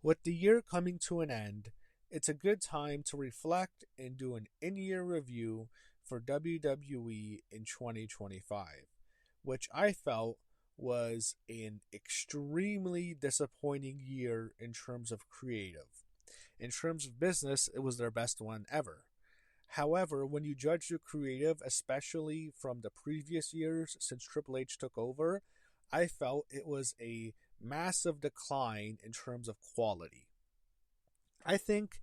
With the year coming to an end, it's a good time to reflect and do an in-year review for WWE in 2025, which I felt was an extremely disappointing year in terms of creative. In terms of business, it was their best one ever. However, when you judge the creative, especially from the previous years since Triple H took over, I felt it was a massive decline in terms of quality. I think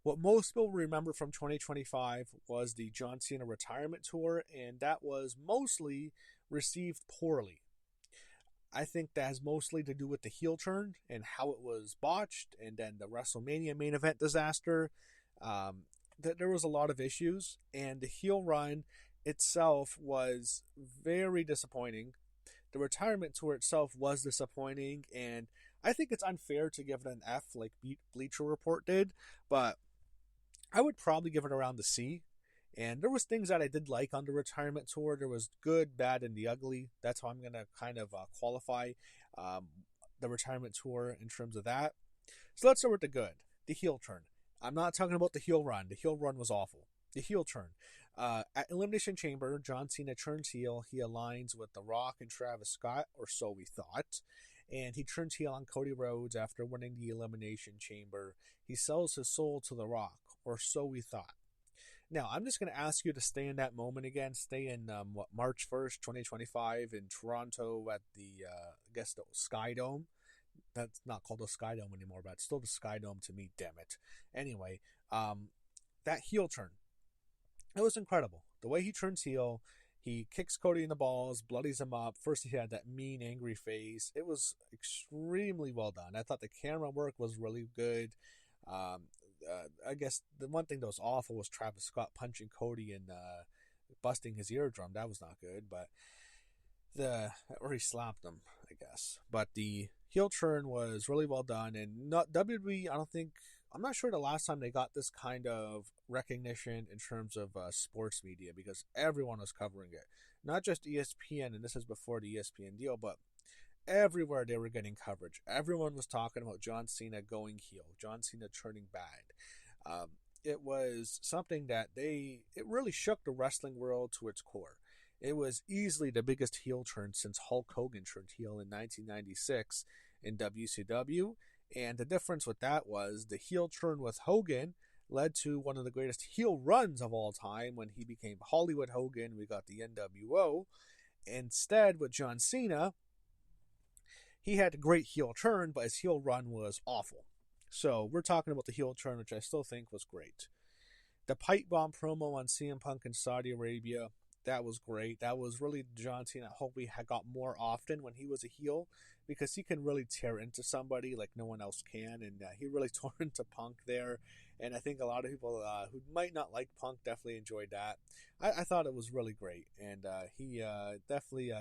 what most people remember from 2025 was the John Cena retirement tour, and that was mostly received poorly. I think that has mostly to do with the heel turn and how it was botched, and then the WrestleMania main event disaster. That there was a lot of issues, and the heel run itself was very disappointing. The retirement tour itself was disappointing, and I think it's unfair to give it an F like Bleacher Report did, but I would probably give it around the C. And there was things that I did like on the retirement tour. There was good, bad, and the ugly. That's how I'm gonna kind of qualify um, the retirement tour in terms of that. So let's start with the good, the heel turn. I'm not talking about the heel run. The heel run was awful. The heel turn. At Elimination Chamber, John Cena turns heel. He aligns with The Rock and Travis Scott, or so we thought. And he turns heel on Cody Rhodes after winning the Elimination Chamber. He sells his soul to The Rock, or so we thought. Now, I'm just going to ask you to stay in that moment again. Stay in, March 1st, 2025 in Toronto at the, I guess, the Sky Dome. That's not called the Sky Dome anymore, but it's still the Sky Dome to me, damn it. Anyway, that heel turn. It was incredible. The way he turns heel, he kicks Cody in the balls, bloodies him up. First, he had that mean, angry face. It was extremely well done. I thought the camera work was really good. Um, I guess the one thing that was awful was Travis Scott punching Cody and busting his eardrum. That was not good, but or he slapped him, I guess. But the heel turn was really well done, and not WWE. I'm not sure the last time they got this kind of recognition in terms of sports media, because everyone was covering it, not just ESPN, and this is before the ESPN deal, but everywhere they were getting coverage. Everyone was talking about John Cena going heel, John Cena turning bad. It was something that it really shook the wrestling world to its core. It was easily the biggest heel turn since Hulk Hogan turned heel in 1996 in WCW. And the difference with that was the heel turn with Hogan led to one of the greatest heel runs of all time when he became Hollywood Hogan. We got the NWO. Instead, with John Cena, he had a great heel turn, but his heel run was awful. So we're talking about the heel turn, which I still think was great. The pipe bomb promo on CM Punk in Saudi Arabia, that was great. That was really John Cena. I hope we had got more often when he was a heel, because he can really tear into somebody like no one else can, and he really tore into Punk there. And I think a lot of people who might not like Punk definitely enjoyed that. I thought it was really great, and he definitely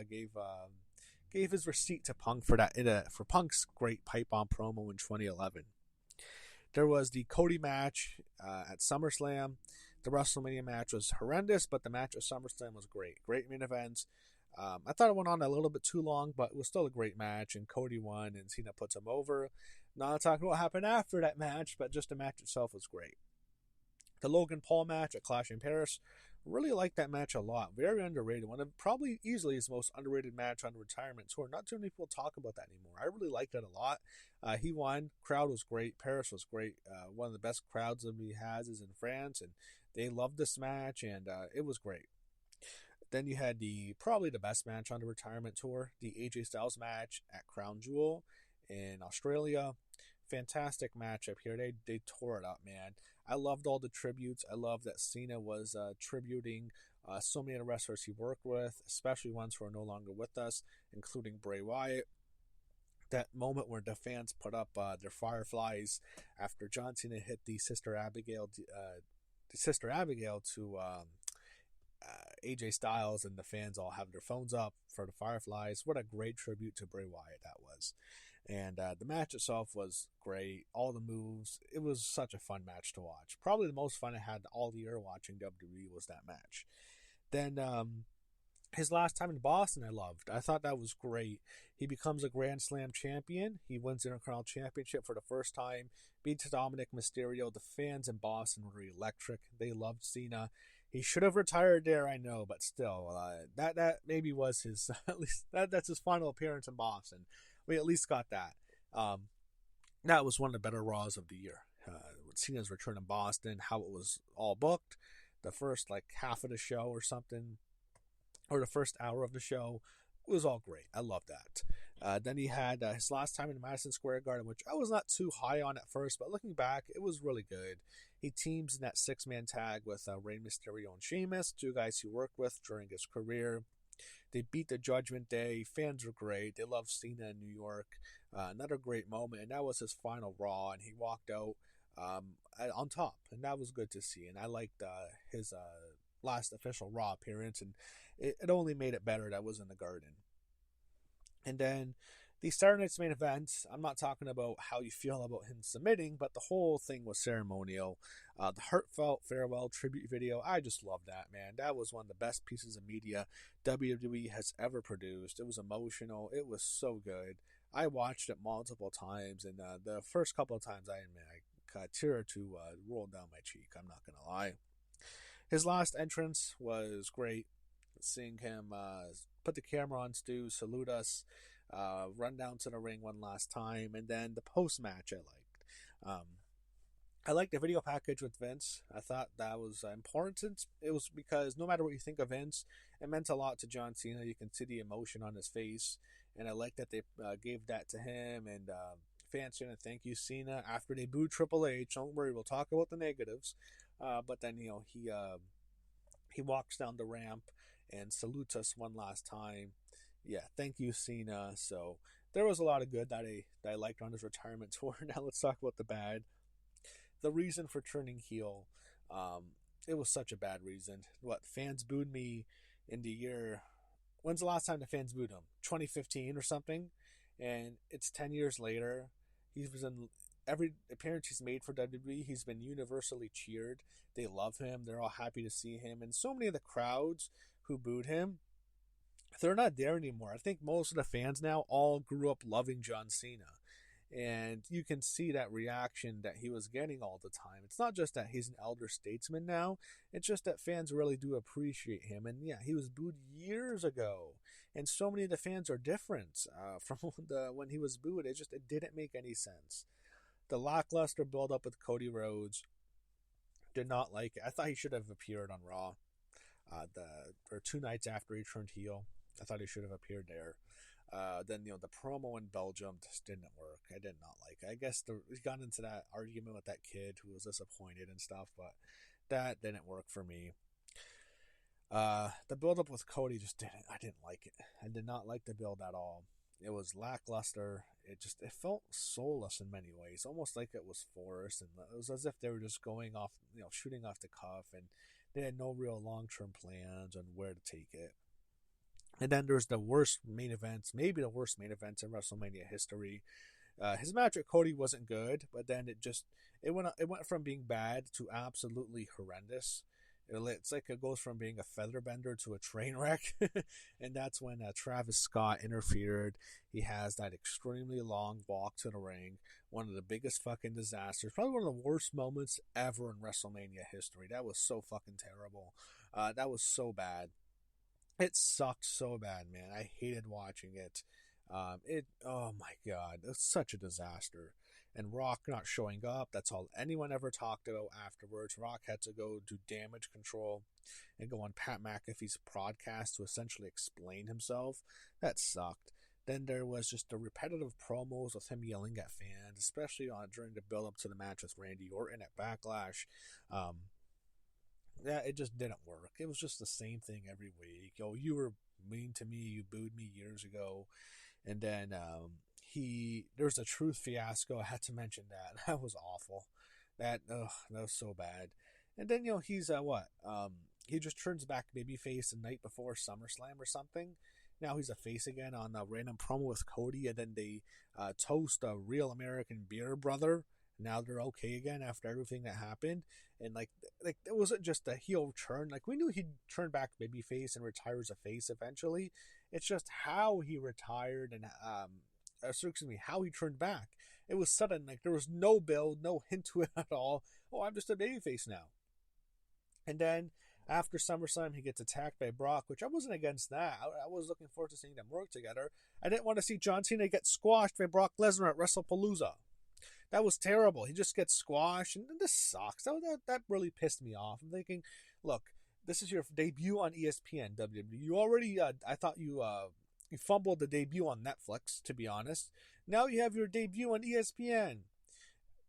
gave his receipt to Punk for that for Punk's great pipe bomb promo in 2011. There was the Cody match at SummerSlam. The WrestleMania match was horrendous, but the match at SummerSlam was great. Great main event. I thought it went on a little bit too long, but it was still a great match, and Cody won, and Cena puts him over. Not talking about what happened after that match, but just the match itself was great. The Logan Paul match at Clash in Paris, really liked that match a lot. Very underrated. One of probably easily his most underrated match on the retirement tour. Not too many people talk about that anymore. I really liked it a lot. He won. Crowd was great. Paris was great. One of the best crowds that he has is in France, and they loved this match, and it was great. Then you had probably the best match on the retirement tour, the AJ Styles match at Crown Jewel in Australia. Fantastic matchup here. They tore it up, man. I loved all the tributes. I loved that Cena was tributing so many of the wrestlers he worked with, especially ones who are no longer with us, including Bray Wyatt. That moment where the fans put up their fireflies after John Cena hit the Sister Abigail to AJ Styles, and the fans all have their phones up for the fireflies. What a great tribute to Bray Wyatt that was. And the match itself was great. All the moves. It was such a fun match to watch. Probably the most fun I had all year watching WWE was that match. Then His last time in Boston, I loved. I thought that was great. He becomes a Grand Slam champion. He wins the Intercontinental Championship for the first time, beats Dominic Mysterio. The fans in Boston were electric. They loved Cena. He should have retired there, I know, but still, that maybe was his at least that's his final appearance in Boston. We at least got that. That was one of the better Raws of the year. Cena's return in Boston, how it was all booked, the first like half of the show or something, or the first hour of the show was all great. I love that. Then he had his last time in Madison Square Garden, which I was not too high on at first, but looking back, it was really good. He teams in that 6-man tag with Rey Mysterio and Sheamus, two guys he worked with during his career. They beat the Judgment Day. Fans were great. They love Cena in New York. Another great moment, and that was his final Raw, and he walked out on top, and that was good to see. And I liked his last official Raw appearance, and it only made it better that was in the Garden. And then the Saturday Night's Main Event, I'm not talking about how you feel about him submitting, but the whole thing was ceremonial. The heartfelt farewell tribute video, I just love that, man. That was one of the best pieces of media WWE has ever produced. It was emotional. It was so good. I watched it multiple times, and the first couple of times I a tear or two rolled down my cheek. I'm not going to lie. His last entrance was great. Seeing him put the camera on Stu, salute us, run down to the ring one last time, and then the post-match I liked. I liked the video package with Vince. I thought that was important. It was because no matter what you think of Vince, it meant a lot to John Cena. You can see the emotion on his face, and I like that they gave that to him, and fans saying thank you, Cena, after they booed Triple H. Don't worry, we'll talk about the negatives. But then, he walks down the ramp and salutes us one last time. Yeah, thank you, Cena. So there was a lot of good that I liked on his retirement tour. Now let's talk about the bad. The reason for turning heel, it was such a bad reason. Fans booed me in the year... When's the last time the fans booed him? 2015 or something? And it's 10 years later. He was in every appearance he's made for WWE. He's been universally cheered. They love him. They're all happy to see him. And so many of the crowds who booed him, they're not there anymore. I think most of the fans now all grew up loving John Cena. And you can see that reaction that he was getting all the time. It's not just that he's an elder statesman now. It's just that fans really do appreciate him. And yeah, he was booed years ago. And so many of the fans are different from when he was booed. It didn't make any sense. The lackluster build-up with Cody Rhodes, did not like it. I thought he should have appeared on Raw. Or 2 nights after he turned heel. I thought he should have appeared there. Then the promo in Belgium just didn't work. I did not like it. I guess he got into that argument with that kid who was disappointed and stuff, but that didn't work for me. The build up with Cody I didn't like it. I did not like the build at all. It was lackluster. It felt soulless in many ways, almost like it was forced, and it was as if they were just going off, shooting off the cuff, and they had no real long-term plans on where to take it. And then there's the worst main events, maybe the worst main events in WrestleMania history. His match with Cody wasn't good, but then it went from being bad to absolutely horrendous. It's like it goes from being a feather bender to a train wreck. And that's when Travis Scott interfered. He has that extremely long walk to the ring. One of the biggest fucking disasters. Probably one of the worst moments ever in WrestleMania history. That was so fucking terrible. That was so bad. It sucked so bad, man. I hated watching it. Oh my god. It's such a disaster. And Rock not showing up, that's all anyone ever talked about afterwards. Rock had to go do damage control and go on Pat McAfee's podcast to essentially explain himself. That sucked. Then there was just the repetitive promos with him yelling at fans, especially during the build-up to the match with Randy Orton at Backlash. Yeah, it just didn't work. It was just the same thing every week. You were mean to me, you booed me years ago. And then there's a Truth fiasco. I had to mention that. That was awful. That was so bad. And then he's he just turns back babyface the night before SummerSlam or something. Now he's a face again on a random promo with Cody, and then they toast a real American beer brother Now they're okay again after everything that happened, and like it wasn't just a heel turn. Like, we knew he'd turn back babyface and retire as a face eventually. It's just how he retired and how he turned back. It was sudden. Like, there was no build, no hint to it at all. Oh, I'm just a babyface now. And then after SummerSlam, he gets attacked by Brock, which I wasn't against that. I was looking forward to seeing them work together. I didn't want to see John Cena get squashed by Brock Lesnar at WrestlePalooza. That was terrible. He just gets squashed, and this sucks. That really pissed me off. I'm thinking, look, this is your debut on ESPN, WWE. You already, I thought you fumbled the debut on Netflix, to be honest. Now you have your debut on ESPN.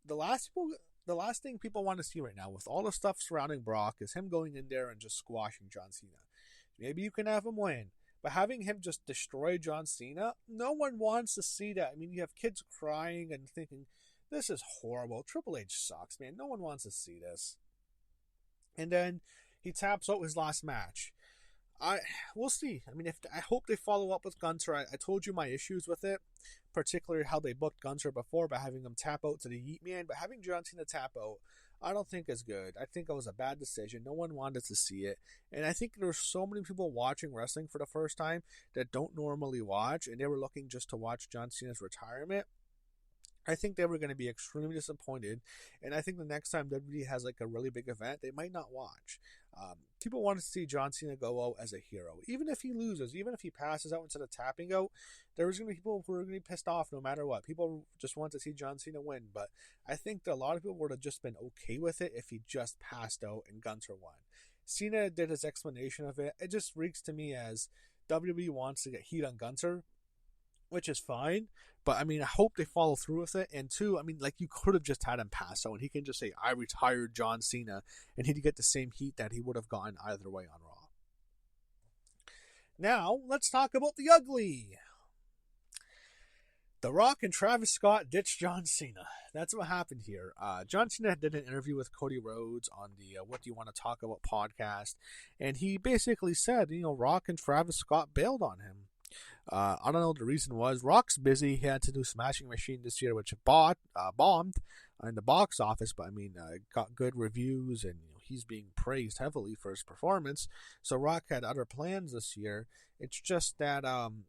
The last thing people want to see right now, with all the stuff surrounding Brock, is him going in there and just squashing John Cena. Maybe you can have him win, but having him just destroy John Cena, no one wants to see that. I mean, you have kids crying and thinking, this is horrible. Triple H sucks, man. No one wants to see this. And then he taps out his last match. We'll see. I mean, I hope they follow up with Gunther. I told you my issues with it, particularly how they booked Gunther before by having him tap out to the Yeet Man, but having John Cena tap out, I don't think is good. I think it was a bad decision. No one wanted to see it, and I think there were so many people watching wrestling for the first time that don't normally watch, and they were looking just to watch John Cena's retirement. I think they were going to be extremely disappointed, and I think the next time WWE has like a really big event, they might not watch. People want to see John Cena go out as a hero, even if he loses, even if he passes out instead of tapping out. There's going to be people who are going to be pissed off no matter what. People just want to see John Cena win, but I think that a lot of people would have just been okay with it if he just passed out and Gunther won. Cena did his explanation of it. It just reeks to me as WWE wants to get heat on Gunther, which is fine, but I mean, I hope they follow through with it. And two, I mean, like, you could have just had him pass out and he can just say, I retired John Cena, and he'd get the same heat that he would have gotten either way on Raw. Now, let's talk about the ugly. The Rock and Travis Scott ditched John Cena. That's what happened here. John Cena did an interview with Cody Rhodes on the What Do You Want to Talk About podcast, and he basically said, Rock and Travis Scott bailed on him. I don't know what the reason was. Rock's busy. He had to do Smashing Machine this year, which bombed in the box office, but I mean, got good reviews, and he's being praised heavily for his performance. So Rock had other plans this year. It's just that the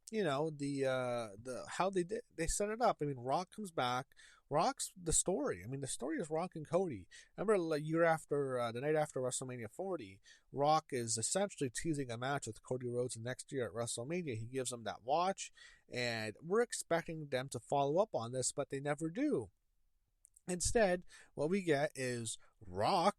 how they set it up. I mean, Rock comes back. Rock's the story. I mean, the story is Rock and Cody. Remember, the night after WrestleMania 40, Rock is essentially teasing a match with Cody Rhodes next year at WrestleMania. He gives him that watch, and we're expecting them to follow up on this, but they never do. Instead, what we get is Rock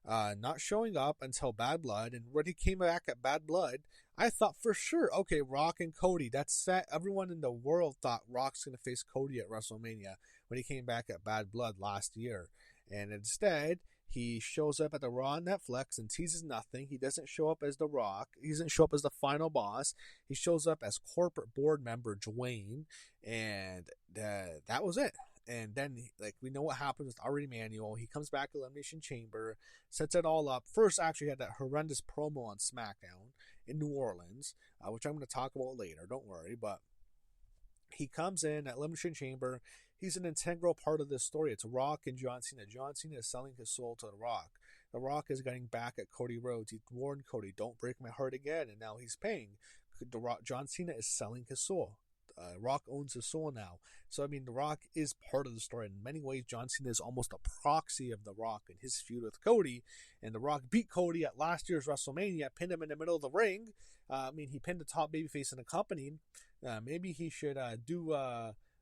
not showing up until Bad Blood, and when he came back at Bad Blood, I thought for sure, okay, Rock and Cody, that's set. Everyone in the world thought Rock's going to face Cody at WrestleMania when he came back at Bad Blood last year. And instead, he shows up at the Raw on Netflix and teases nothing. He doesn't show up as The Rock. He doesn't show up as the final boss. He shows up as corporate board member Dwayne, and that was it. And then, we know what happens with LRMania. He comes back to Elimination Chamber, sets it all up. First, actually had that horrendous promo on SmackDown in New Orleans, which I'm going to talk about later. Don't worry. But he comes in at Elimination Chamber. He's an integral part of this story. It's Rock and John Cena. John Cena is selling his soul to The Rock. The Rock is getting back at Cody Rhodes. He warned Cody, don't break my heart again. And now he's paying. John Cena is selling his soul. Rock owns his soul now. So, I mean, The Rock is part of the story. In many ways, John Cena is almost a proxy of The Rock in his feud with Cody. And The Rock beat Cody at last year's WrestleMania, pinned him in the middle of the ring. He pinned the top babyface in the company. Maybe he should do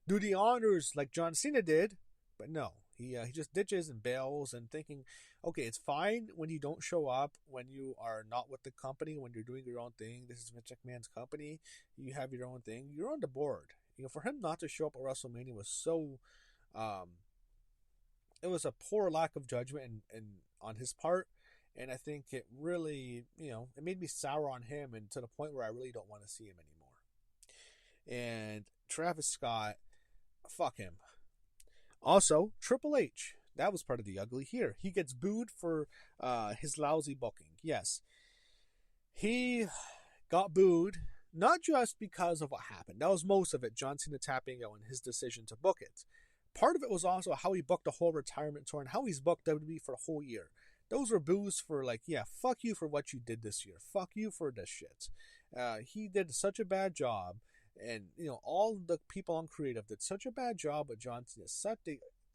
the honors like John Cena did. But no, he just ditches and bails and thinking, okay, it's fine when you don't show up, when you are not with the company, when you're doing your own thing. This is Vince McMahon's company. You have your own thing. You're on the board. For him not to show up at WrestleMania was so, it was a poor lack of judgment and on his part. And I think it really, it made me sour on him, and to the point where I really don't want to see him anymore. And Travis Scott, fuck him. Also, Triple H. That was part of the ugly here. He gets booed for his lousy booking. Yes. He got booed, not just because of what happened. That was most of it, John Cena tapping out and his decision to book it. part of it was also how he booked the whole retirement tour and how he's booked WWE for a whole year. Those were boos for like, yeah, fuck you for what you did this year. Fuck you for this shit. He did such a bad job, and all the people on creative did such a bad job with John Cena.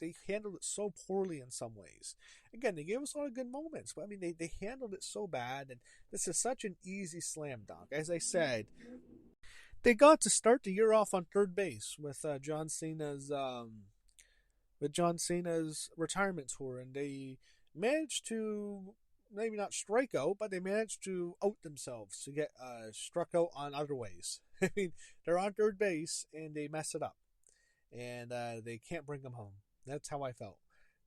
They handled it so poorly in some ways. Again, they gave us a lot of good moments, but I mean, they handled it so bad, and this is such an easy slam dunk. As I said, they got to start the year off on third base with John Cena's retirement tour, and they managed to maybe not strike out, but they managed to out themselves to get struck out on other ways. I mean, they're on third base and they mess it up, and they can't bring them home. That's how I felt.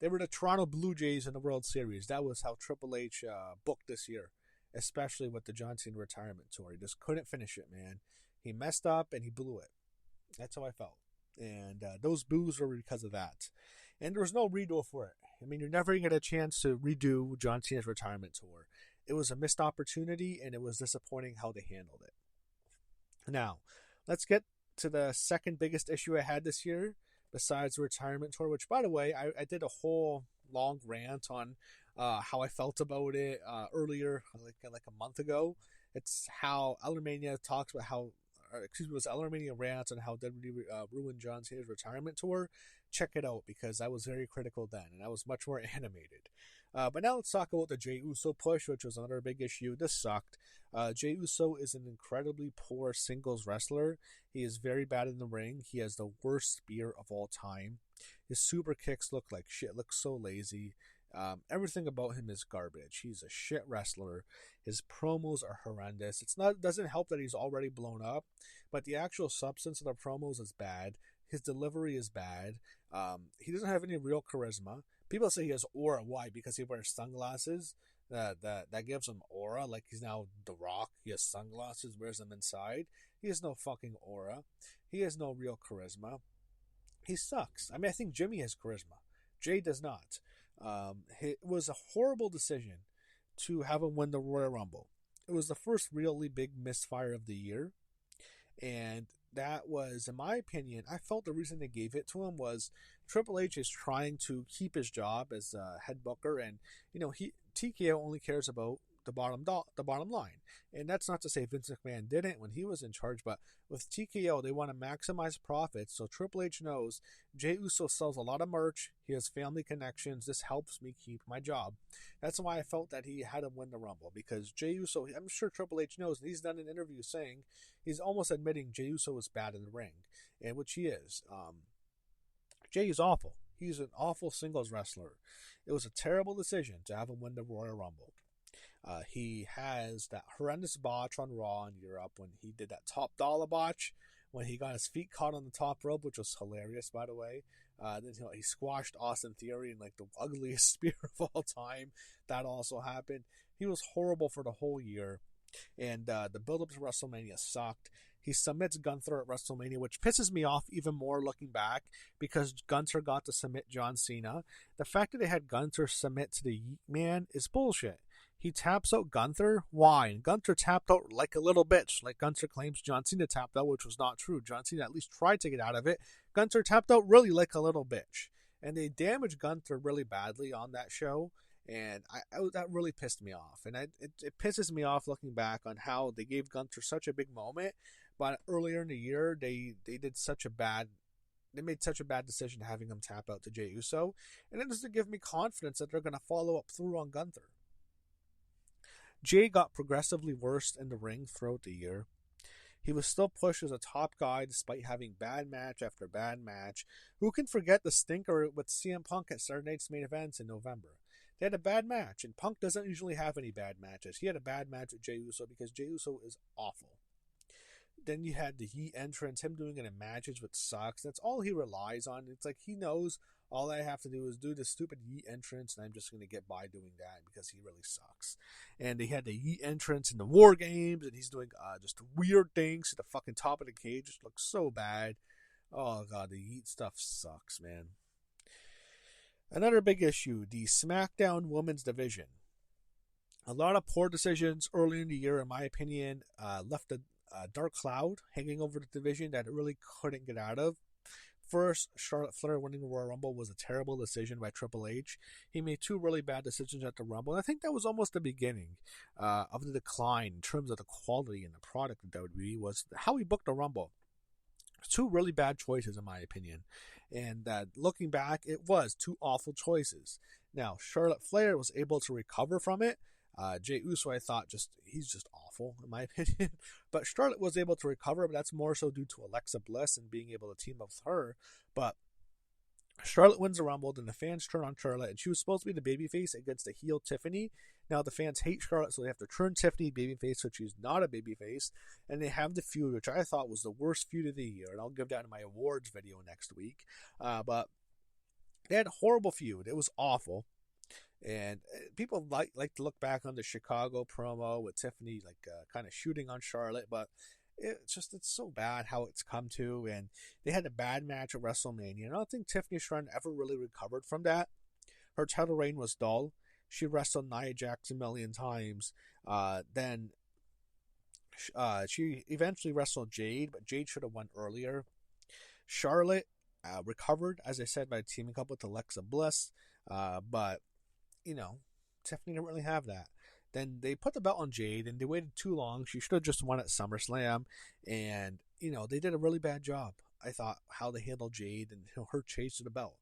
They were the Toronto Blue Jays in the World Series. That was how Triple H booked this year, especially with the John Cena retirement tour. He just couldn't finish it, man. He messed up and he blew it. That's how I felt. And those boos were because of that. And there was no redo for it. I mean, you're never going to get a chance to redo John Cena's retirement tour. It was a missed opportunity, and it was disappointing how they handled it. Now, let's get to the second biggest issue I had this year, besides the retirement tour, which, by the way, I did a whole long rant on how I felt about it earlier, like a month ago. It's how LRMania talks about how, it was LRMania rants on how WWE ruined John Cena's retirement tour. Check it out, because I was very critical then, and I was much more animated. But now let's talk about the Jey Uso push, which was another big issue. This sucked. Jey Uso is an incredibly poor singles wrestler. He is very bad in the ring. He has the worst spear of all time. His super kicks look like shit, look so lazy. Everything about him is garbage. He's a shit wrestler. His promos are horrendous. It doesn't help that he's already blown up, but the actual substance of the promos is bad. His delivery is bad. He doesn't have any real charisma. People say he has aura. Why? Because he wears sunglasses. That gives him aura. Like he's now The Rock. He has sunglasses, wears them inside. He has no fucking aura. He has no real charisma. He sucks. I mean, I think Jimmy has charisma. Jey does not. It was a horrible decision to have him win the Royal Rumble. It was the first really big misfire of the year. And that was, in my opinion, I felt the reason they gave it to him was Triple H is trying to keep his job as head booker, and TKO only cares about the bottom line. And that's not to say Vince McMahon didn't when he was in charge, but with TKO, they want to maximize profits. So Triple H knows Jey Uso sells a lot of merch. He has family connections. This helps me keep my job. That's why I felt that he had to win the Rumble, because Jey Uso, I'm sure Triple H knows, and he's done an interview saying, he's almost admitting Jey Uso is bad in the ring, and which he is. Jey is awful. He's an awful singles wrestler. It was a terrible decision to have him win the Royal Rumble. He has that horrendous botch on Raw in Europe when he did that top dollar botch, when he got his feet caught on the top rope, which was hilarious, by the way. Then he squashed Austin Theory in like the ugliest spear of all time. That also happened. He was horrible for the whole year, and the build-up to WrestleMania sucked. He submits Gunther at WrestleMania, which pisses me off even more looking back, because Gunther got to submit John Cena. The fact that they had Gunther submit to the Yeet Man is bullshit. He taps out Gunther. Why? And Gunther tapped out like a little bitch, like Gunther claims John Cena tapped out, which was not true. John Cena at least tried to get out of it. Gunther tapped out really like a little bitch. And they damaged Gunther really badly on that show. And that really pissed me off. And it pisses me off looking back on how they gave Gunther such a big moment, but earlier in the year they made such a bad decision having him tap out to Jey Uso, and it doesn't give me confidence that they're going to follow up through on Gunther. Jey got progressively worse in the ring throughout the year. He was still pushed as a top guy despite having bad match after bad match. Who can forget the stinker with CM Punk at Saturday Night's Main Events in November? They had a bad match, and Punk doesn't usually have any bad matches. He had a bad match with Jey Uso because Jey Uso is awful. Then you had the Yeet entrance, him doing it in matches, which sucks. That's all he relies on. It's like he knows all I have to do is do this stupid Yeet entrance, and I'm just going to get by doing that because he really sucks. And they had the Yeet entrance in the War Games, and he's doing just weird things at the fucking top of the cage. It looks so bad. Oh, God, the Yeet stuff sucks, man. Another big issue, the SmackDown Women's Division. A lot of poor decisions early in the year, in my opinion, left a dark cloud hanging over the division that it really couldn't get out of. First, Charlotte Flair winning the Royal Rumble was a terrible decision by Triple H. He made two really bad decisions at the Rumble, and I think that was almost the beginning of the decline in terms of the quality and the product of WWE, was how he booked the Rumble. Two really bad choices, in my opinion. And looking back, it was two awful choices. Now, Charlotte Flair was able to recover from it. Jey Uso, I thought, he's just awful, in my opinion. But Charlotte was able to recover, but that's more so due to Alexa Bliss and being able to team up with her. But Charlotte wins the Rumble, then the fans turn on Charlotte, and she was supposed to be the babyface against the heel Tiffany. Now the fans hate Charlotte, so they have to turn Tiffany babyface, so she's not a babyface, and they have the feud, which I thought was the worst feud of the year, and I'll give that in my awards video next week. But they had a horrible feud. It was awful. And people like to look back on the Chicago promo with Tiffany kind of shooting on Charlotte, but it's so bad how it's come to. And they had a bad match at WrestleMania. And I don't think Tiffany Stratton ever really recovered from that. Her title reign was dull. She wrestled Nia Jax a million times. Then she eventually wrestled Jade, but Jade should have won earlier. Charlotte recovered, as I said, by teaming up with Alexa Bliss, but Tiffany didn't really have that. Then they put the belt on Jade, and they waited too long. She should have just won at SummerSlam, and they did a really bad job, I thought, how they handled Jade and her chase to the belt.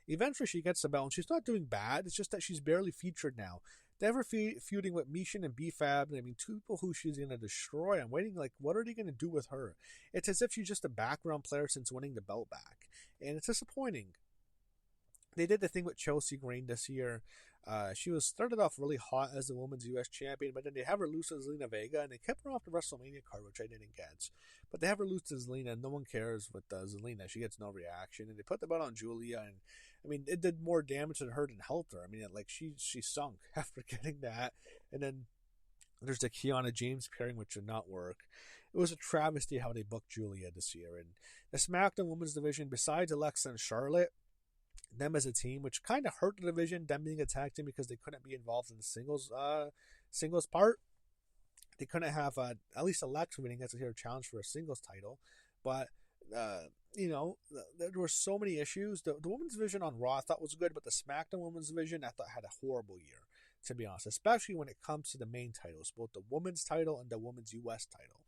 Eventually she gets the belt, and she's not doing bad. It's just that she's barely featured now. They're ever feuding with Mishin and B-Fab. Two people who she's going to destroy. I'm waiting, what are they going to do with her? It's as if she's just a background player since winning the belt back, and it's disappointing. They did the thing with Chelsea Green this year. She was started off really hot as the women's U.S. champion, but then they have her lose to Zelina Vega, and they kept her off the WrestleMania card, which I didn't get. But they have her lose to Zelina, and no one cares with Zelina. She gets no reaction, and they put the belt on Julia, and it did more damage to her than helped her. She sunk after getting that, and then there's the Kiana James pairing, which did not work. It was a travesty how they booked Julia this year. And the SmackDown Women's Division, besides Alexa and Charlotte, them as a team, which kind of hurt the division, them being a tag team because they couldn't be involved in the singles part. They couldn't have at least Alexa winning as a challenge for a singles title. But there were so many issues. The women's division on Raw I thought was good, but the SmackDown women's division I thought had a horrible year, to be honest, especially when it comes to the main titles, both the women's title and the women's US title.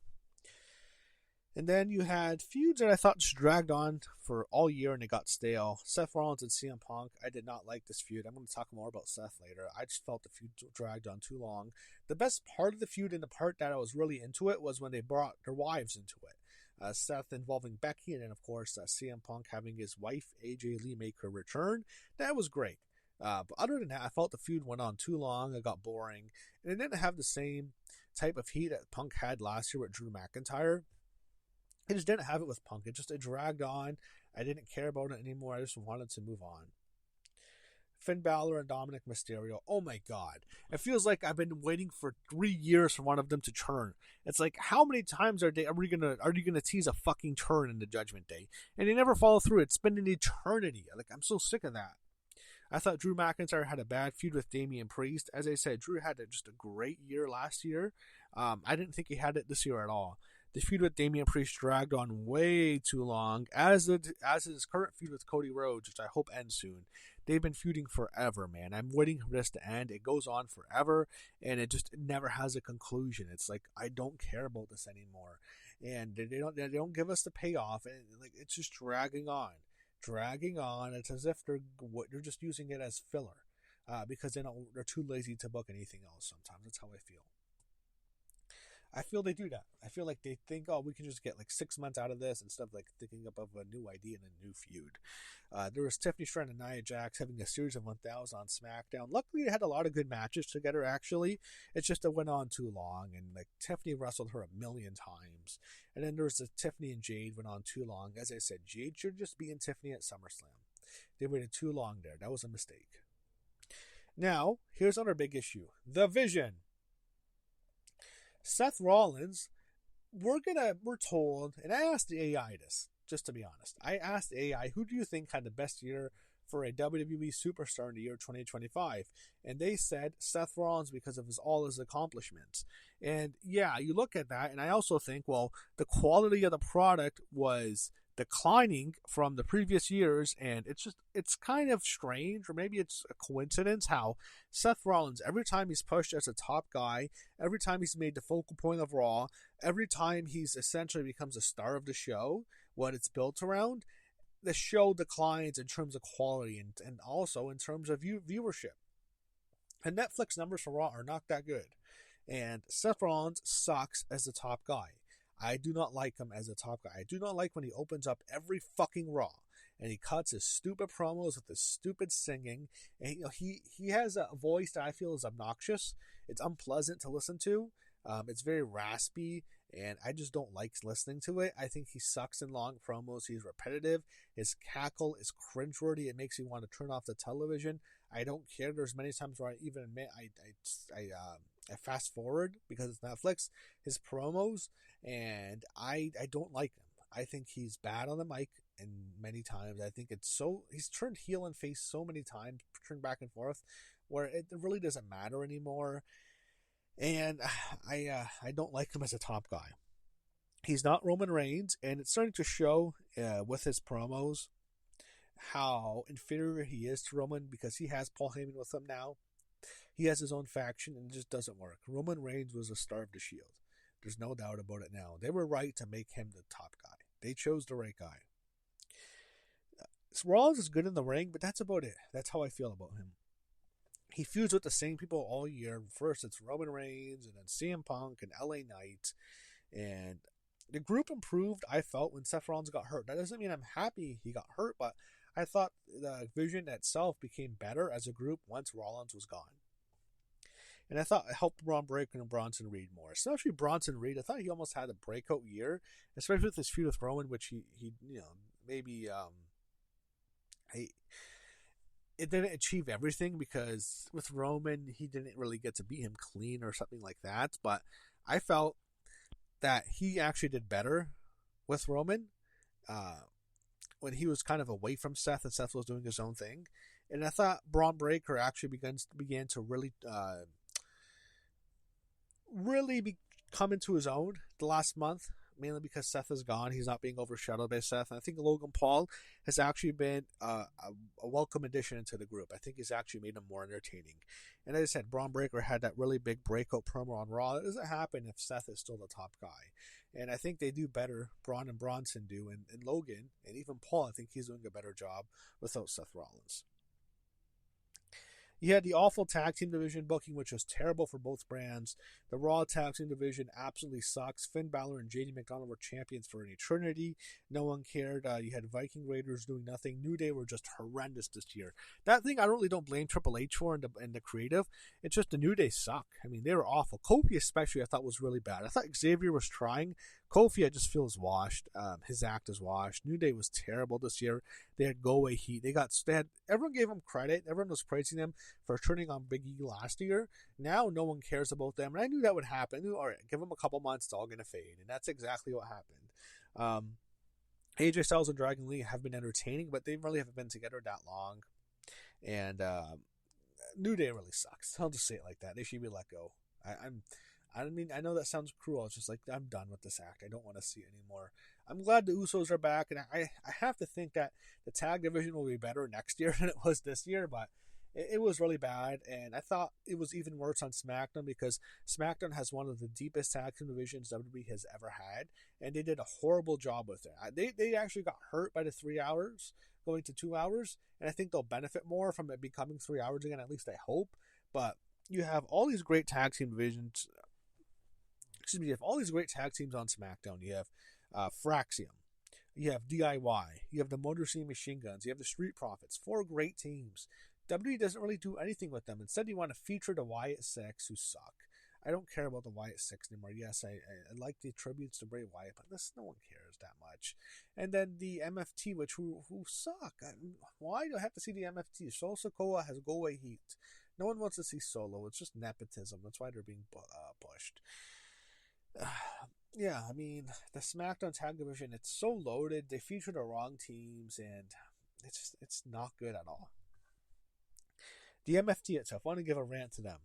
And then you had feuds that I thought just dragged on for all year and it got stale. Seth Rollins and CM Punk. I did not like this feud. I'm going to talk more about Seth later. I just felt the feud dragged on too long. The best part of the feud and the part that I was really into it was when they brought their wives into it. Seth involving Becky, and then, of course, CM Punk having his wife, AJ Lee, make her return. That was great. But other than that, I felt the feud went on too long. It got boring. And it didn't have the same type of heat that Punk had last year with Drew McIntyre. I just didn't have it with Punk. It dragged on. I didn't care about it anymore. I just wanted to move on. Finn Balor and Dominic Mysterio. Oh my God. It feels like I've been waiting for 3 years for one of them to turn. It's like, how many times are you gonna tease a fucking turn in the Judgment Day? And they never follow through. It's been an eternity. I'm so sick of that. I thought Drew McIntyre had a bad feud with Damian Priest. As I said, Drew had just a great year last year. I didn't think he had it this year at all. The feud with Damian Priest dragged on way too long, as his current feud with Cody Rhodes, which I hope ends soon. They've been feuding forever, man. I'm waiting for this to end. It goes on forever, and it never has a conclusion. It's like, I don't care about this anymore, and they don't give us the payoff, and it's just dragging on. It's as if they're just using it as filler, because they're too lazy to book anything else. Sometimes that's how I feel. I feel they do that. I feel like they think, we can just get 6 months out of this instead of thinking up of a new idea and a new feud. There was Tiffany Stratton and Nia Jax having a series of 1000 on SmackDown. Luckily, they had a lot of good matches together, actually. It's just it went on too long, and Tiffany wrestled her a million times. And then there was the Tiffany and Jade went on too long. As I said, Jade should just be in Tiffany at SummerSlam. They waited too long there. That was a mistake. Now, here's another big issue. The Vision. Seth Rollins, we're told, and I asked the AI this, just to be honest. I asked the AI, who do you think had the best year for a WWE superstar in the year 2025? And they said Seth Rollins because of all his accomplishments. And yeah, you look at that, and I also think, the quality of the product was declining from the previous years, and it's kind of strange, or maybe it's a coincidence, how Seth Rollins, every time he's pushed as a top guy, every time he's made the focal point of Raw, every time he's essentially becomes a star of the show, what it's built around, the show declines in terms of quality and also in terms of viewership. And Netflix numbers for Raw are not that good. And Seth Rollins sucks as the top guy. I do not like him as a top guy. I do not like when he opens up every fucking Raw and he cuts his stupid promos with his stupid singing. And he has a voice that I feel is obnoxious. It's unpleasant to listen to. It's very raspy, and I just don't like listening to it. I think he sucks in long promos. He's repetitive. His cackle is cringeworthy. It makes me want to turn off the television. I don't care. There's many times where I even admit I fast forward because it's Netflix, his promos, and I don't like him. I think he's bad on the mic, and many times I think he's turned heel and face so many times, turned back and forth, where it really doesn't matter anymore. And I don't like him as a top guy. He's not Roman Reigns, and it's starting to show with his promos how inferior he is to Roman, because he has Paul Heyman with him now. He has his own faction, and it just doesn't work. Roman Reigns was a star of the Shield. There's no doubt about it now. They were right to make him the top guy. They chose the right guy. Rollins is good in the ring, but that's about it. That's how I feel about him. He feuds with the same people all year. First, it's Roman Reigns, and then CM Punk and LA Knight. And the group improved, I felt, when Seth Rollins got hurt. That doesn't mean I'm happy he got hurt, but I thought the vision itself became better as a group once Rollins was gone. And I thought it helped Braun Breaker and Bronson Reed more. Especially Bronson Reed. I thought he almost had a breakout year, especially with his feud with Roman, which he maybe it didn't achieve everything, because with Roman, he didn't really get to beat him clean or something like that. But I felt that he actually did better with Roman when he was kind of away from Seth and Seth was doing his own thing. And I thought Braun Breaker actually began to really come into his own the last month, mainly because Seth is gone. He's not being overshadowed by Seth. And I think Logan Paul has actually been a welcome addition into the group. I think he's actually made him more entertaining. And as I said, Braun Breaker had that really big breakout promo on Raw. It doesn't happen if Seth is still the top guy. And I think they do better, Braun and Bronson do, and Logan, and even Paul, I think he's doing a better job without Seth Rollins. You had the awful tag team division booking, which was terrible for both brands. The Raw tag team division absolutely sucks. Finn Balor and JD McDonald were champions for an eternity. No one cared. You had Viking Raiders doing nothing. New Day were just horrendous this year. That thing I really don't blame Triple H for and the creative. It's just the New Day suck. I mean, they were awful. Kofi especially I thought was really bad. I thought Xavier was trying. Kofi I just feel is washed. His act is washed. New Day was terrible this year. They had go-away heat. Everyone gave them credit. Everyone was praising them for turning on Big E last year. Now no one cares about them. And I knew that would happen. I knew, all right, give them a couple months, it's all going to fade. And that's exactly what happened. AJ Styles and Dragon Lee have been entertaining, but they really haven't been together that long. And New Day really sucks. I'll just say it like that. They should be let go. I know that sounds cruel. It's just like, I'm done with this act. I don't want to see it anymore. I'm glad the Usos are back, and I have to think that the tag division will be better next year than it was this year, but it was really bad, and I thought it was even worse on SmackDown, because SmackDown has one of the deepest tag team divisions WWE has ever had, and they did a horrible job with it. They actually got hurt by the 3 hours going to 2 hours, and I think they'll benefit more from it becoming 3 hours again, at least I hope. But you have all these great tag team divisions. You have all these great tag teams on SmackDown. You have Fraxium. You have DIY. You have the Motor City Machine Guns. You have the Street Profits. 4 great teams. WWE doesn't really do anything with them. Instead, you want to feature the Wyatt Six, who suck. I don't care about the Wyatt Six anymore. Yes, I like the tributes to Bray Wyatt, but no one cares that much. And then the MFT, who suck. Why do I have to see the MFT? Solo Sikoa has go-away heat. No one wants to see Solo. It's just nepotism. That's why they're being pushed. Yeah, I mean, the SmackDown tag division, it's so loaded. They feature the wrong teams, and it's not good at all. The MFT itself, I want to give a rant to them.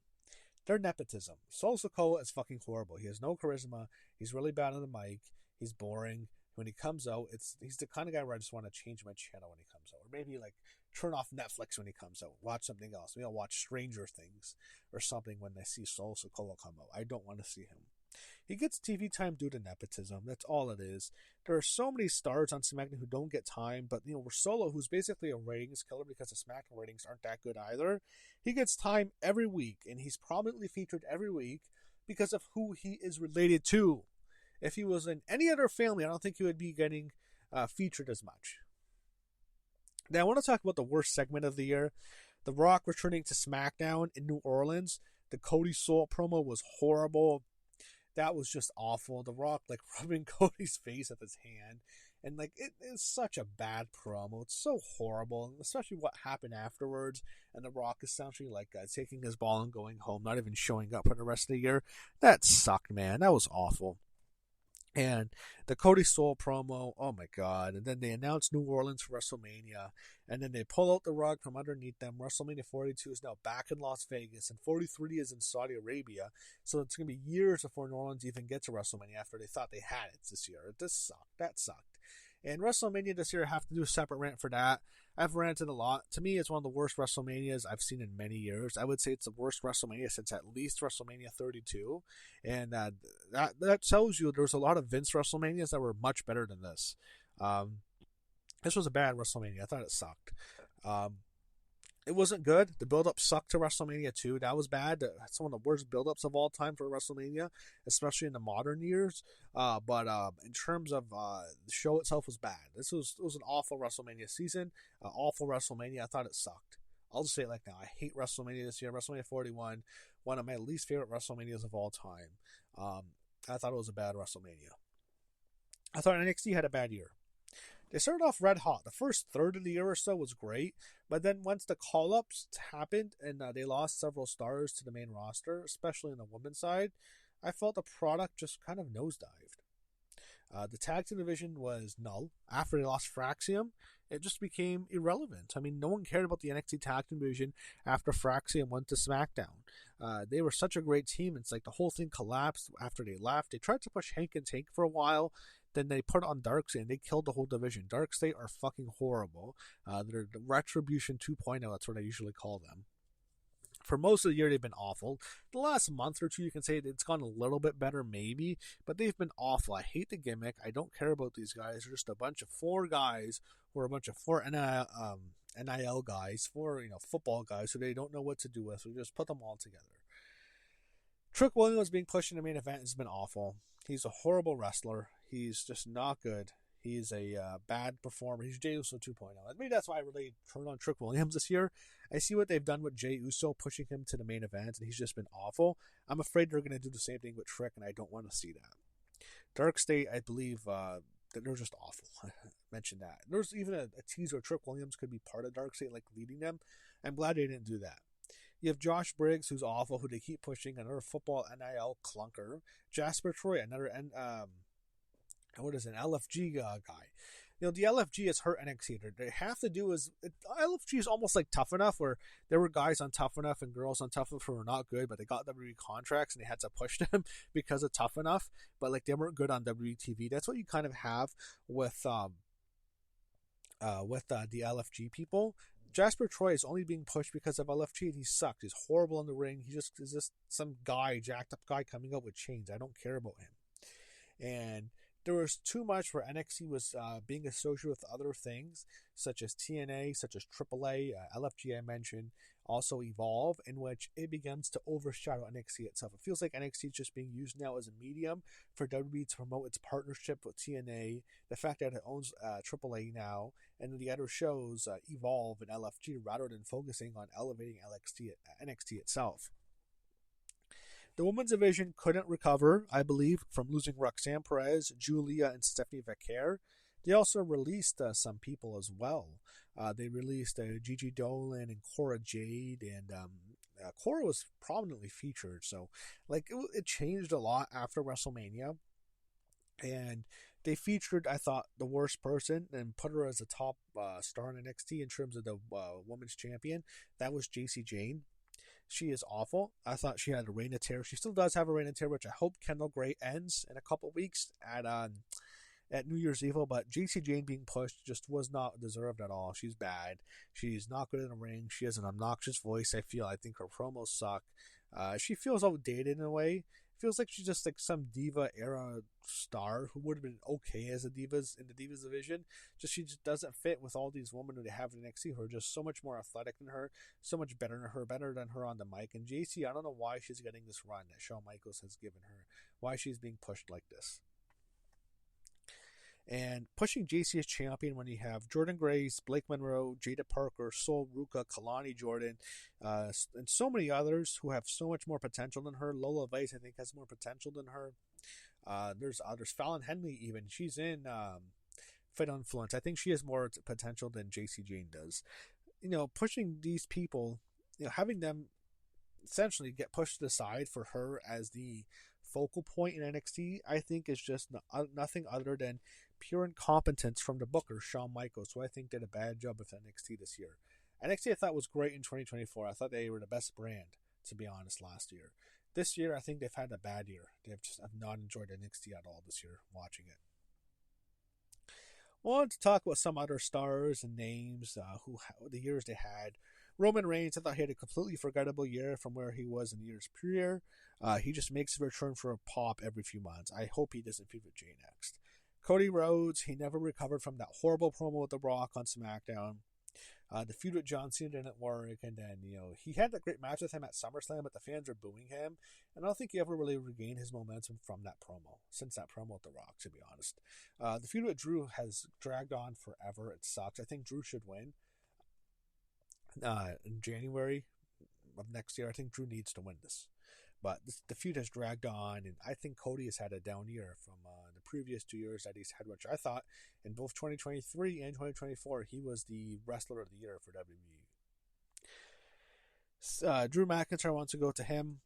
They're nepotism. Solo Sikoa is fucking horrible. He has no charisma. He's really bad on the mic. He's boring. when he comes out, he's the kind of guy where I just want to change my channel when he comes out, or maybe like turn off Netflix when he comes out, watch something else. Maybe I'll watch Stranger Things or something when I see Solo Sikoa come out. I don't want to see him. He gets TV time due to nepotism. That's all it is. There are so many stars on SmackDown who don't get time, but we're Solo, who's basically a ratings killer because the SmackDown ratings aren't that good either. He gets time every week, and he's prominently featured every week because of who he is related to. If he was in any other family, I don't think he would be getting featured as much. Now, I want to talk about the worst segment of the year. The Rock returning to SmackDown in New Orleans. The Cody Soul promo was horrible. That was just awful. The Rock rubbing Cody's face with his hand. And it is such a bad promo. It's so horrible. Especially what happened afterwards. And The Rock essentially taking his ball and going home. Not even showing up for the rest of the year. That sucked, man. That was awful. And the Cody Soul promo, oh my god. And then they announced New Orleans for WrestleMania. And then they pull out the rug from underneath them. WrestleMania 42 is now back in Las Vegas. And 43 is in Saudi Arabia. So it's going to be years before New Orleans even gets to WrestleMania after they thought they had it this year. This sucked. That sucked. And WrestleMania this year, I have to do a separate rant for that. I've ranted a lot. To me, it's one of the worst WrestleManias I've seen in many years. I would say it's the worst WrestleMania since at least WrestleMania 32. And that tells you there's a lot of Vince WrestleManias that were much better than this. This was a bad WrestleMania. I thought it sucked. It wasn't good. The build-up sucked to WrestleMania 2. That was bad. That's one of the worst build-ups of all time for WrestleMania, especially in the modern years. But in terms of the show itself was bad. It was an awful WrestleMania season. Awful WrestleMania. I thought it sucked. I'll just say it like now. I hate WrestleMania this year. WrestleMania 41, one of my least favorite WrestleManias of all time. I thought it was a bad WrestleMania. I thought NXT had a bad year. They started off red hot. The first third of the year or so was great, but then once the call-ups happened and they lost several stars to the main roster, especially in the women's side, I felt the product just kind of nosedived. The tag team division was null. After they lost Fraxium, it just became irrelevant. I mean, no one cared about the NXT tag team division after Fraxium went to SmackDown. They were such a great team. It's like the whole thing collapsed after they left. They tried to push Hank and Tank for a while. Then they put on Darkseid and they killed the whole division. Darkseid are fucking horrible. They're the Retribution 2.0. That's what I usually call them. For most of the year, they've been awful. The last month or two, you can say it's gone a little bit better, maybe, but they've been awful. I hate the gimmick. I don't care about these guys. They're just a bunch of four guys who are a bunch of four NIL guys, four football guys who they don't know what to do with. So we just put them all together. Trick Williams being pushed in the main event has been awful. He's a horrible wrestler. He's just not good. He's a bad performer. He's Jey Uso 2.0. Maybe that's why I really turned on Trick Williams this year. I see what they've done with Jey Uso, pushing him to the main event, and he's just been awful. I'm afraid they're going to do the same thing with Trick, and I don't want to see that. Darkseid, I believe that they're just awful. I mentioned that. There's even a teaser Trick Williams could be part of Darkseid, leading them. I'm glad they didn't do that. You have Josh Briggs, who's awful, who they keep pushing, another football NIL clunker. Jasper Troy, another LFG guy. The LFG has hurt NXT. They have to do is LFG is almost like Tough Enough, where there were guys on Tough Enough and girls on Tough Enough who were not good, but they got WWE contracts and they had to push them because of Tough Enough. But they weren't good on WTV. That's what you kind of have with the LFG people. Jasper Troy is only being pushed because of LFG, and he sucked. He's horrible in the ring. He just is just some guy, jacked up guy coming up with chains. I don't care about him. And there was too much where NXT was being associated with other things, such as TNA, such as AAA, LFG I mentioned, also Evolve, in which it begins to overshadow NXT itself. It feels like NXT is just being used now as a medium for WWE to promote its partnership with TNA, the fact that it owns AAA now, and the other shows, Evolve and LFG, rather than focusing on elevating NXT itself. The women's division couldn't recover, I believe, from losing Roxanne Perez, Julia, and Stephanie Vaquer. They also released some people as well. They released Gigi Dolan and Cora Jade, and Cora was prominently featured. So, it changed a lot after WrestleMania. And they featured, I thought, the worst person and put her as a top star in NXT in terms of the women's champion. That was Jacy Jayne. She is awful. I thought she had a reign of terror. She still does have a reign of terror, which I hope Kendall Gray ends in a couple weeks at at New Year's Evil, but Jacy Jayne being pushed just was not deserved at all. She's bad. She's not good in the ring. She has an obnoxious voice, I feel. I think her promos suck. She feels outdated in a way. Feels like she's just like some diva era star who would have been okay as a divas in the divas division. She just doesn't fit with all these women who they have in NXT who are just so much more athletic than her, so much better than her on the mic. And Jacy, I don't know why she's getting this run that Shawn Michaels has given her, why she's being pushed like this. And pushing Jacy as champion when you have Jordan Grace, Blake Monroe, Jada Parker, Sol Ruka, Kalani Jordan, and so many others who have so much more potential than her. Lola Vice, I think, has more potential than her. There's others. Fallon Henley, even. She's in Fit Influence. I think she has more potential than Jacy Jayne does. Pushing these people, having them essentially get pushed to the side for her as the focal point in NXT, I think is just nothing other than pure incompetence from the booker, Shawn Michaels, who I think did a bad job with NXT this year. NXT I thought was great in 2024. I thought they were the best brand, to be honest, last year. This year, I think they've had a bad year. I've not enjoyed NXT at all this year, watching it. I wanted to talk about some other stars and names, who the years they had. Roman Reigns, I thought he had a completely forgettable year from where he was in years prior. He just makes a return for a pop every few months. I hope he doesn't feud with Jey next. Cody Rhodes, he never recovered from that horrible promo with The Rock on SmackDown. The feud with John Cena didn't work, and then, he had that great match with him at SummerSlam, but the fans were booing him, and I don't think he ever really regained his momentum from that promo, since that promo with The Rock, to be honest. The feud with Drew has dragged on forever. It sucks. I think Drew should win. In January of next year, I think Drew needs to win this. But the feud has dragged on, and I think Cody has had a down year from the previous 2 years that he's had, which I thought in both 2023 and 2024, he was the wrestler of the year for WWE. Drew McIntyre wants to go to him.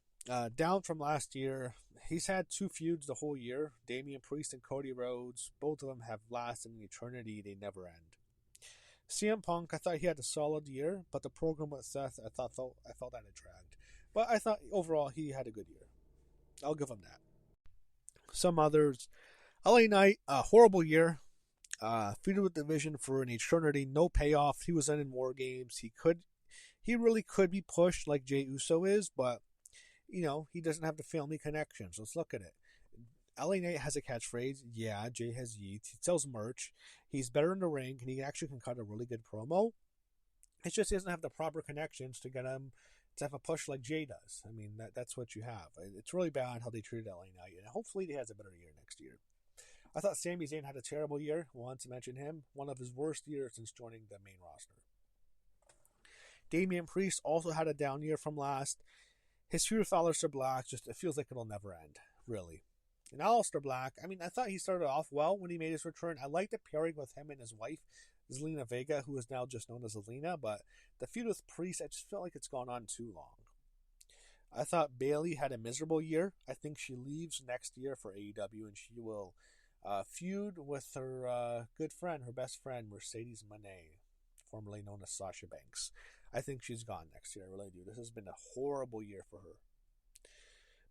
Down from last year, he's had 2 feuds the whole year. Damian Priest and Cody Rhodes, both of them have lasted an eternity. They never end. CM Punk, I thought he had a solid year, but the program with Seth, I felt that it dragged. But I thought overall he had a good year. I'll give him that. Some others. LA Knight, a horrible year. Feuded with Division for an eternity, no payoff. He was in War Games. He really could be pushed like Jey Uso is, but he doesn't have the family connections. Let's look at it. LA Knight has a catchphrase. Yeah, Jay has yeet. He sells merch. He's better in the ring, and he actually can cut a really good promo. It's just he doesn't have the proper connections to get him to have a push like Jay does. I mean, that's what you have. It's really bad how they treated LA Knight, and hopefully he has a better year next year. I thought Sami Zayn had a terrible year. I want to mention him. One of his worst years since joining the main roster. Damian Priest also had a down year from last. His feud with Aleister Black, it feels like it'll never end, really. And Aleister Black, I thought he started off well when he made his return. I liked the pairing with him and his wife, Zelina Vega, who is now just known as Zelina, but the feud with Priest, I just felt like it's gone on too long. I thought Bayley had a miserable year. I think she leaves next year for AEW, and she will feud with her good friend, her best friend, Mercedes Moné, formerly known as Sasha Banks. I think she's gone next year. I really do. This has been a horrible year for her.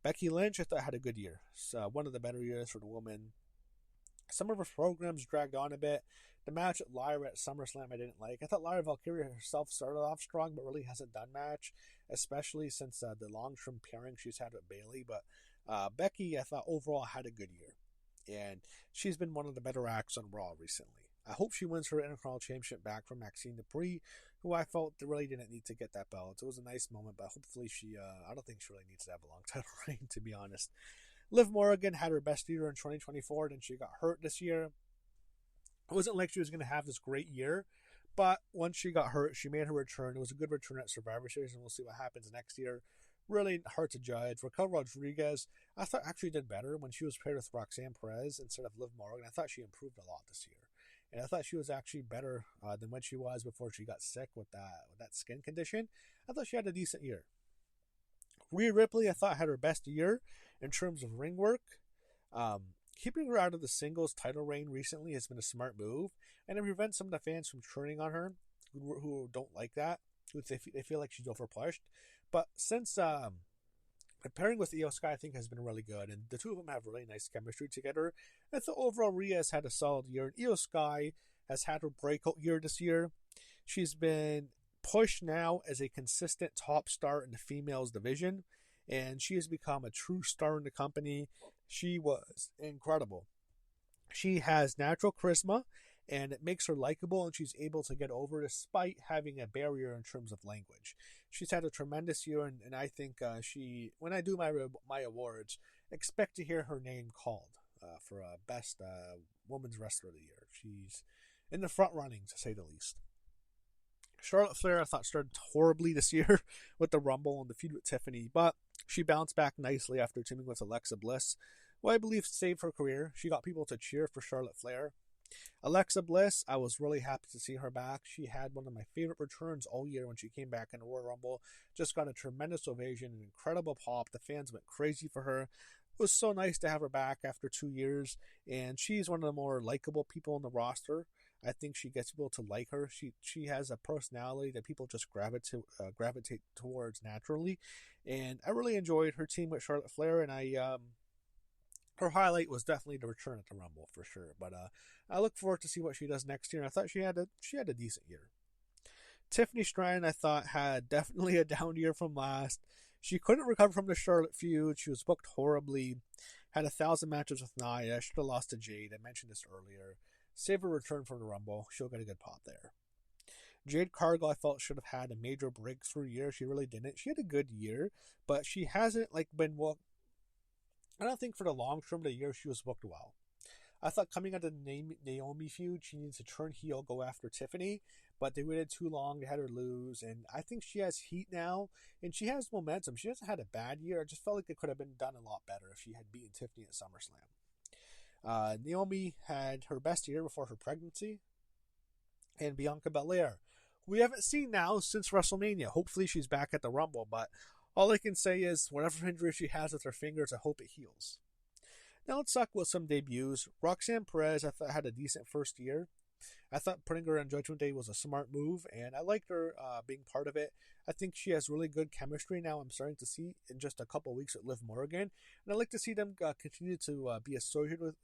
Becky Lynch, I thought, had a good year. It's one of the better years for the woman. Some of her programs dragged on a bit. The match at Lyra at SummerSlam I didn't like. I thought Lyra Valkyria herself started off strong, but really hasn't done much, especially since the long-term pairing she's had with Bayley. But Becky, I thought, overall had a good year. And she's been one of the better acts on Raw recently. I hope she wins her Intercontinental Championship back from Maxine Dupree, who I felt really didn't need to get that belt. It was a nice moment, but hopefully I don't think she really needs to have a long title reign, to be honest. Liv Morgan had her best year in 2024, then she got hurt this year. It wasn't like she was going to have this great year, but once she got hurt, she made her return. It was a good return at Survivor Series, and we'll see what happens next year. Really hard to judge. Raquel Rodriguez, I thought actually did better when she was paired with Roxanne Perez instead of Liv Morgan. I thought she improved a lot this year. And I thought she was actually better than when she was before she got sick with that skin condition. I thought she had a decent year. Rhea Ripley, I thought, had her best year in terms of ring work. Keeping her out of the singles title reign recently has been a smart move, and it prevents some of the fans from turning on her who don't like that, who they feel like she's overpushed. But since pairing with Io Sky, I think, has been really good, and the two of them have really nice chemistry together. I thought overall Rhea has had a solid year, and Io Sky has had her breakout year this year. She's been pushed now as a consistent top star in the females division, and she has become a true star in the company. She was incredible. She has natural charisma, and it makes her likable, and she's able to get over despite having a barrier in terms of language. She's had a tremendous year, and I think when I do my awards, expect to hear her name called for best women's wrestler of the year. She's in the front running, to say the least. Charlotte Flair, I thought, started horribly this year with the Rumble and the feud with Tiffany, but she bounced back nicely after teaming with Alexa Bliss, who I believe saved her career. She got people to cheer for Charlotte Flair. Alexa Bliss, I was really happy to see her back. She had one of my favorite returns all year when she came back in the Royal Rumble. Just got a tremendous ovation, an incredible pop. The fans went crazy for her. It was so nice to have her back after 2 years, and she's one of the more likable people on the roster. I think she gets people to like her. She has a personality that people just gravitate towards naturally, and I really enjoyed her team with Charlotte Flair, and her highlight was definitely the return at the Rumble for sure. But I look forward to see what she does next year. And I thought she had a decent year. Tiffany Stratton, I thought, had definitely a down year from last. She couldn't recover from the Charlotte feud. She was booked horribly. Had 1,000 matches with Nia. Should have lost to Jade. I mentioned this earlier. Save her return from the Rumble. She'll get a good pop there. Jade Cargill, I felt, should have had a major breakthrough year. She really didn't. She had a good year, but she hasn't been well. I don't think for the long term of the year she was booked well. I thought coming out of the Naomi feud, she needs to turn heel, go after Tiffany, but they waited too long. They had her lose, and I think she has heat now, and she has momentum. She hasn't had a bad year. I just felt like it could have been done a lot better if she had beaten Tiffany at SummerSlam. Naomi had her best year before her pregnancy, and Bianca Belair, we haven't seen now since WrestleMania. Hopefully she's back at the Rumble, but all I can say is whatever injury she has with her fingers, I hope it heals. Now let's talk about some debuts. Roxanne Perez, I thought, had a decent first year. I thought putting her on Judgment Day was a smart move, and I liked her being part of it. I think she has really good chemistry now. I'm starting to see in just a couple of weeks with Liv Morgan, and I'd like to see them continue to be associated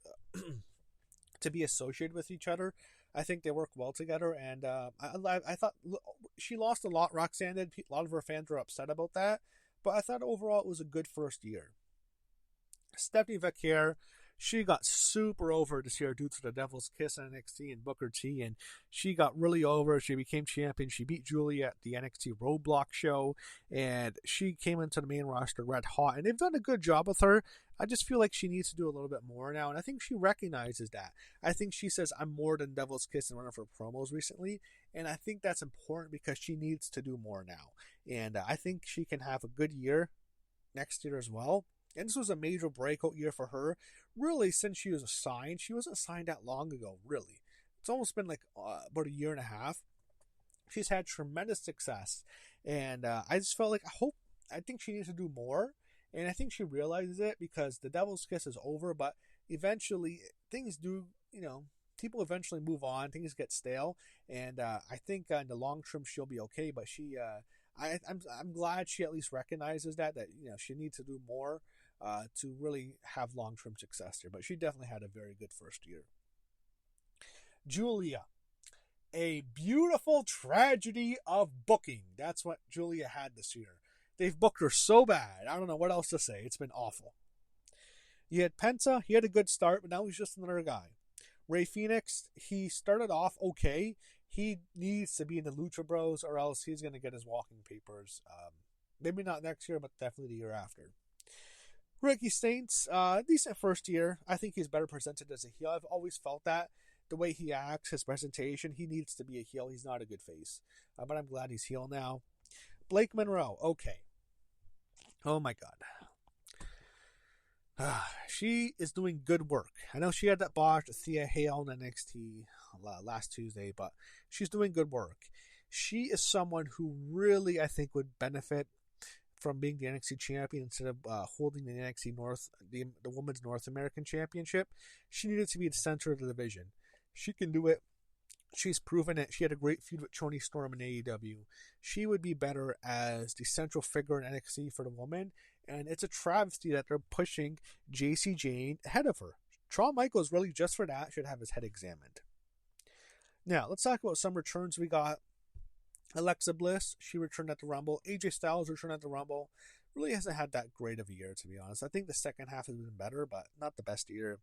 with each other. I think they work well together, and I thought she lost a lot. Roxanne did. A lot of her fans were upset about that, but I thought overall it was a good first year. Stephanie Vaquer, she got super over this year due to the Devil's Kiss in NXT and Booker T, and she got really over. She became champion. She beat Julia at the NXT Roadblock show, and she came into the main roster red hot, and they've done a good job with her. I just feel like she needs to do a little bit more now, and I think she recognizes that. I think she says, I'm more than Devil's Kiss in one of her promos recently, and I think that's important because she needs to do more now. And I think she can have a good year next year as well. And this was a major breakout year for her, really, since she was signed. She wasn't signed that long ago, really. It's almost been about a year and a half. She's had tremendous success, and I just felt like I think she needs to do more, and I think she realizes it because the Devil's Kiss is over, but eventually things do, people eventually move on, things get stale, and I think in the long term she'll be okay, but I'm glad she at least recognizes that she needs to do more to really have long-term success here. But she definitely had a very good first year. Julia, a beautiful tragedy of booking. That's what Julia had this year. They've booked her so bad. I don't know what else to say. It's been awful. You had Penta. He had a good start, but now he's just another guy. Rey Fenix, he started off okay. He needs to be in the Lucha Bros or else he's going to get his walking papers. Maybe not next year, but definitely the year after. Ricky Saints, decent first year. I think he's better presented as a heel. I've always felt that. The way he acts, his presentation, he needs to be a heel. He's not a good face. But I'm glad he's heel now. Blake Monroe, okay. Oh my God. She is doing good work. I know she had that botch with Thea Hale in NXT last Tuesday, but she's doing good work. She is someone who really, I think, would benefit from being the NXT champion instead of holding the NXT North, the Women's North American Championship. She needed to be the center of the division. She can do it. She's proven it. She had a great feud with Toni Storm in AEW. She would be better as the central figure in NXT for the woman, and it's a travesty that they're pushing Jacy Jayne ahead of her. Shawn Michaels, really just for that, should have his head examined. Now, let's talk about some returns we got. Alexa Bliss, she returned at the Rumble. AJ Styles returned at the Rumble. Really hasn't had that great of a year, to be honest. I think the second half has been better, but not the best year.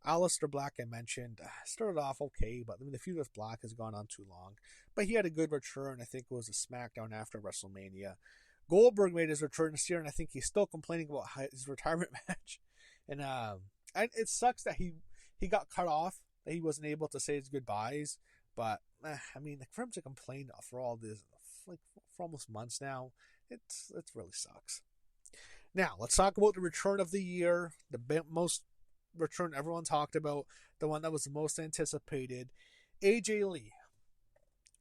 Aleister Black, I mentioned, started off okay, but the feud with Black has gone on too long. But he had a good return. I think it was a SmackDown after WrestleMania. Goldberg made his return this year, and I think he's still complaining about his retirement match. And it sucks that he got cut off, that he wasn't able to say his goodbyes. But I mean, for him to complain for all this, like for almost months now, it really sucks. Now let's talk about the return of the year, the most return everyone talked about, the one that was the most anticipated. AJ Lee.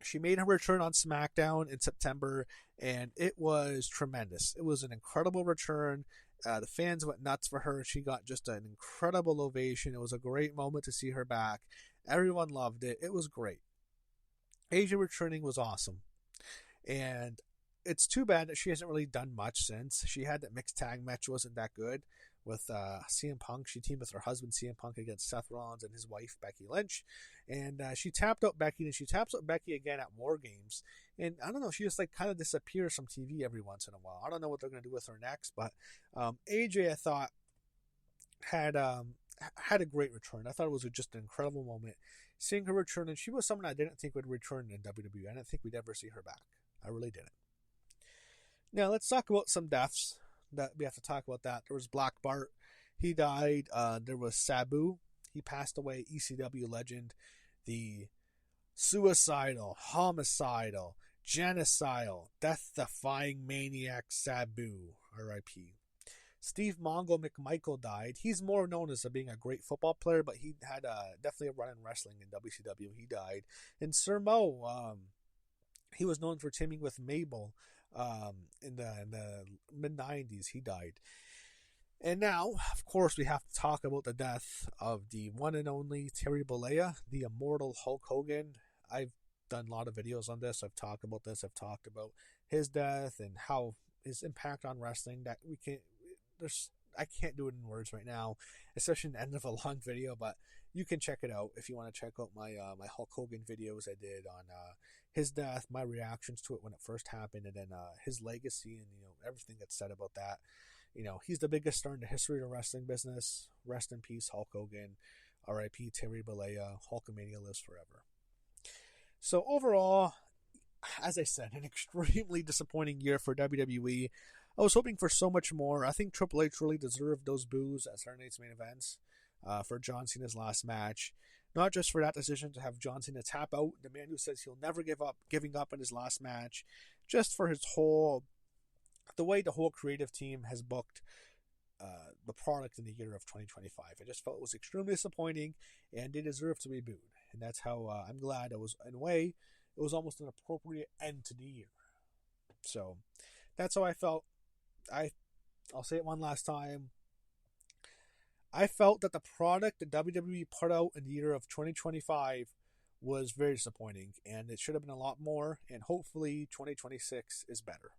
She made her return on SmackDown in September, and it was tremendous. It was an incredible return. The fans went nuts for her. She got just an incredible ovation. It was a great moment to see her back. Everyone loved it. It was great. AJ returning was awesome. And it's too bad that she hasn't really done much since. She had that mixed tag match, wasn't that good. With CM Punk, she teamed with her husband CM Punk against Seth Rollins and his wife Becky Lynch, and she tapped out Becky, and she taps out Becky again at War Games. And I don't know, she just like kind of disappears from TV every once in a while. I don't know what they're going to do with her next, but AJ, I thought, had a great return. I thought it was just an incredible moment seeing her return, and she was someone I didn't think would return in WWE. I didn't think we'd ever see her back. I really didn't. Now let's talk about some deaths. That we have to talk about that. There was Black Bart. He died. There was Sabu. He passed away. ECW legend. The suicidal, homicidal, genocidal, death-defying maniac Sabu. R.I.P. Steve Mongo McMichael died. He's more known as being a great football player, but he had definitely a run in wrestling in WCW. He died. And Sir Mo, he was known for teaming with Mabel. In the mid-90s, he died. And now, of course, we have to talk about the death of the one and only Terry Bollea, the immortal Hulk Hogan. I've done a lot of videos on this. I've talked about this. I've talked about his death and how his impact on wrestling. That I can't do it in words right now, especially in the end of a long video. But you can check it out if you want to check out my my Hulk Hogan videos I did on his death, my reactions to it when it first happened, and then his legacy and everything that's said about that. He's the biggest star in the history of the wrestling business. Rest in peace, Hulk Hogan. R.I.P. Terry Bollea. Hulkamania lives forever. So overall, as I said, an extremely disappointing year for WWE. I was hoping for so much more. I think Triple H really deserved those boos at Saturday Night's Main Events for John Cena's last match. Not just for that decision to have John Cena tap out, the man who says he'll never giving up in his last match, just for the way the whole creative team has booked the product in the year of 2025. I just felt it was extremely disappointing, and they deserve to be booed. And that's how I'm glad it was, in a way, it was almost an appropriate end to the year. So that's how I felt. I'll say it one last time. I felt that the product that WWE put out in the year of 2025 was very disappointing, and it should have been a lot more, and hopefully 2026 is better.